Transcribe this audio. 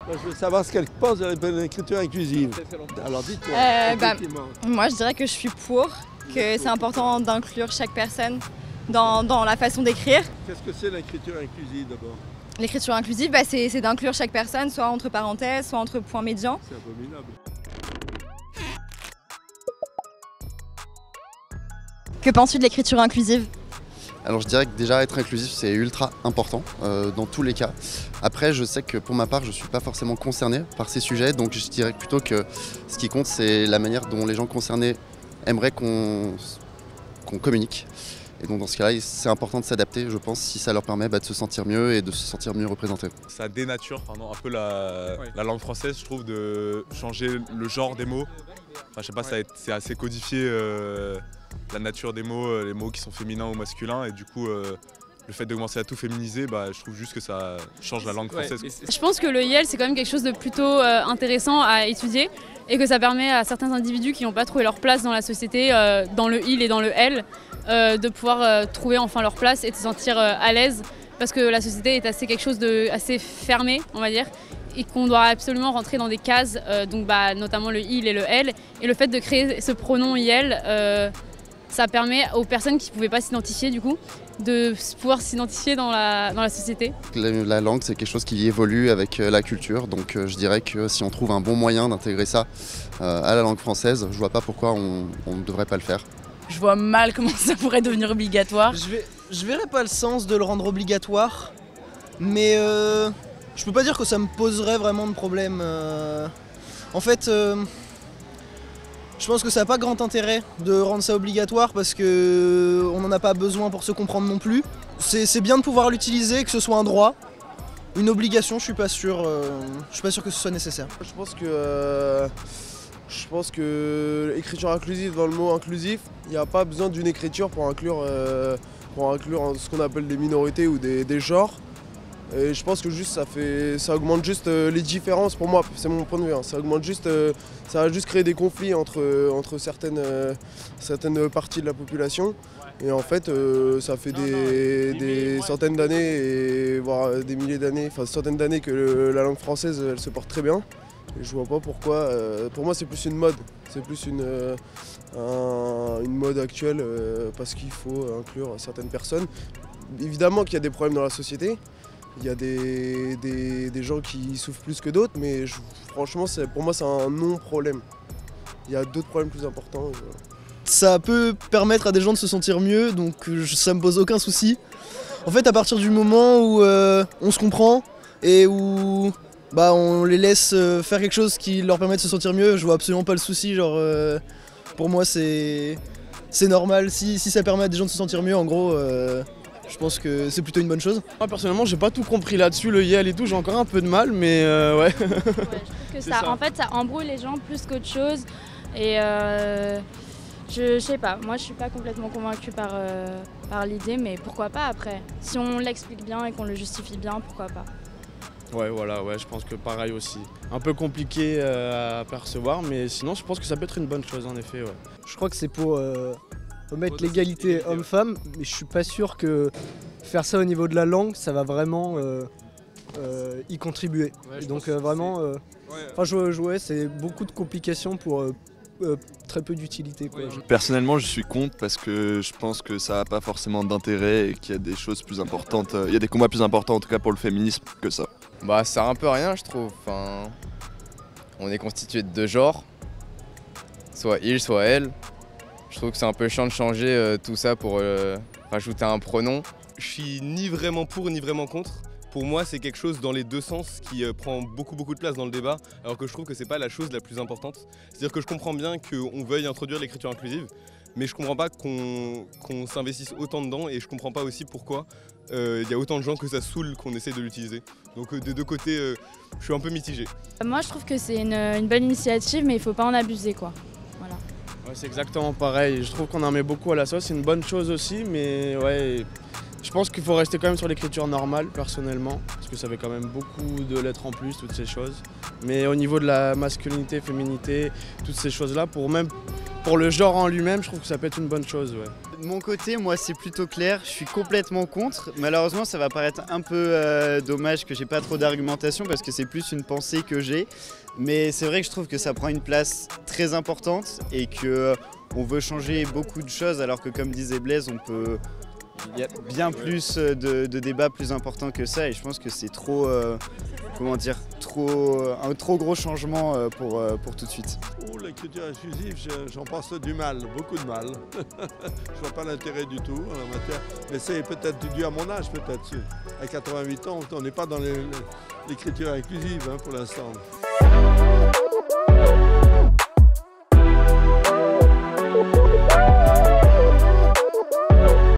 Moi, je veux savoir ce qu'elle pense de l'écriture inclusive. Alors dites-moi. Moi, je dirais que je suis pour, que c'est important d'inclure chaque personne dans la façon d'écrire. Qu'est-ce que c'est l'écriture inclusive d'abord? L'écriture inclusive, c'est d'inclure chaque personne, soit entre parenthèses, soit entre points médians. C'est abominable. Que penses-tu de l'écriture inclusive? Alors je dirais que déjà être inclusif c'est ultra important dans tous les cas. Après je sais que pour ma part je ne suis pas forcément concerné par ces sujets, donc je dirais plutôt que ce qui compte c'est la manière dont les gens concernés aimeraient qu'on communique. Et donc dans ce cas-là c'est important de s'adapter je pense si ça leur permet de se sentir mieux et de se sentir mieux représenté. Ça dénature un peu la langue française, je trouve, de changer le genre des mots. Enfin, je sais pas, c'est assez codifié la nature des mots, les mots qui sont féminins ou masculins, et du coup le fait de commencer à tout féminiser, je trouve juste que ça change la langue française. Je pense que le YEL c'est quand même quelque chose de plutôt intéressant à étudier et que ça permet à certains individus qui n'ont pas trouvé leur place dans la société, dans le il et dans le elle, de pouvoir trouver enfin leur place et de se sentir à l'aise, parce que la société est assez quelque chose de assez fermé, on va dire, et qu'on doit absolument rentrer dans des cases, donc notamment le il et le elle, et le fait de créer ce pronom YEL, ça permet aux personnes qui ne pouvaient pas s'identifier du coup de pouvoir s'identifier dans la société. La langue c'est quelque chose qui évolue avec la culture, donc je dirais que si on trouve un bon moyen d'intégrer ça à la langue française, je vois pas pourquoi on ne devrait pas le faire. Je vois mal comment ça pourrait devenir obligatoire. Je verrais pas le sens de le rendre obligatoire, mais je peux pas dire que ça me poserait vraiment de problème. En fait, je pense que ça n'a pas grand intérêt de rendre ça obligatoire parce qu'on n'en a pas besoin pour se comprendre non plus. C'est bien de pouvoir l'utiliser, que ce soit un droit. Une obligation, je suis pas sûr que ce soit nécessaire. Je pense que l'écriture inclusive, dans le mot inclusif, il n'y a pas besoin d'une écriture pour inclure ce qu'on appelle des minorités ou des genres. Et je pense que juste ça augmente juste les différences pour moi, c'est mon point de vue. Ça augmente juste, ça va juste créer des conflits entre certaines parties de la population. Et en fait, ça fait des centaines d'années, voire des milliers d'années, enfin centaines d'années que la langue française elle se porte très bien. Et je vois pas pourquoi. Pour moi, c'est plus une mode. C'est plus une mode actuelle parce qu'il faut inclure certaines personnes. Évidemment qu'il y a des problèmes dans la société. Il y a des gens qui souffrent plus que d'autres, mais franchement, pour moi, c'est un non-problème. Il y a d'autres problèmes plus importants. Ça peut permettre à des gens de se sentir mieux, donc ça me pose aucun souci. En fait, à partir du moment où on se comprend et où on les laisse faire quelque chose qui leur permet de se sentir mieux, je vois absolument pas le souci. Pour moi, c'est normal. Si ça permet à des gens de se sentir mieux, en gros, je pense que c'est plutôt une bonne chose. Moi personnellement j'ai pas tout compris là-dessus, le YEL et tout, j'ai encore un peu de mal mais ouais. Je trouve que en fait ça embrouille les gens plus qu'autre chose et je sais pas, moi je suis pas complètement convaincue par l'idée, mais pourquoi pas après. Si on l'explique bien et qu'on le justifie bien, pourquoi pas. Ouais voilà, je pense que pareil aussi. Un peu compliqué à percevoir mais sinon je pense que ça peut être une bonne chose en effet. Ouais. Je crois que c'est pour remettre l'égalité homme-femme, mais je suis pas sûr que faire ça au niveau de la langue, ça va vraiment y contribuer. Donc vraiment, c'est beaucoup de complications pour très peu d'utilité. Personnellement, je suis contre parce que je pense que ça n'a pas forcément d'intérêt et qu'il y a des choses plus importantes, il y a des combats plus importants en tout cas pour le féminisme que ça. Ça sert un peu à rien, je trouve. Enfin, on est constitué de deux genres, soit il, soit elle. Je trouve que c'est un peu chiant de changer tout ça pour rajouter un pronom. Je suis ni vraiment pour ni vraiment contre. Pour moi, c'est quelque chose dans les deux sens qui prend beaucoup de place dans le débat, alors que je trouve que c'est pas la chose la plus importante. C'est-à-dire que je comprends bien qu'on veuille introduire l'écriture inclusive, mais je comprends pas qu'on s'investisse autant dedans, et je comprends pas aussi pourquoi il y a autant de gens que ça saoule qu'on essaie de l'utiliser. Donc des deux côtés, je suis un peu mitigé. Moi, je trouve que c'est une bonne initiative, mais il faut pas en abuser, quoi. Ouais, c'est exactement pareil, je trouve qu'on en met beaucoup à la sauce, c'est une bonne chose aussi, mais ouais, je pense qu'il faut rester quand même sur l'écriture normale, personnellement, parce que ça fait quand même beaucoup de lettres en plus, toutes ces choses. Mais au niveau de la masculinité, féminité, toutes ces choses-là, pour le genre en lui-même, je trouve que ça peut être une bonne chose. Ouais. De mon côté, moi c'est plutôt clair, je suis complètement contre. Malheureusement ça va paraître un peu dommage que j'ai pas trop d'argumentation parce que c'est plus une pensée que j'ai. Mais c'est vrai que je trouve que ça prend une place très importante et qu'on veut changer beaucoup de choses alors que comme disait Blaise, il y a bien plus de débats plus importants que ça et je pense que c'est trop, un trop gros changement pour tout de suite. L'écriture inclusive, j'en pense du mal, beaucoup de mal. Je vois pas l'intérêt du tout en la matière. Mais c'est peut-être dû à mon âge, peut-être. À 88 ans, on n'est pas dans l'écriture inclusive pour l'instant.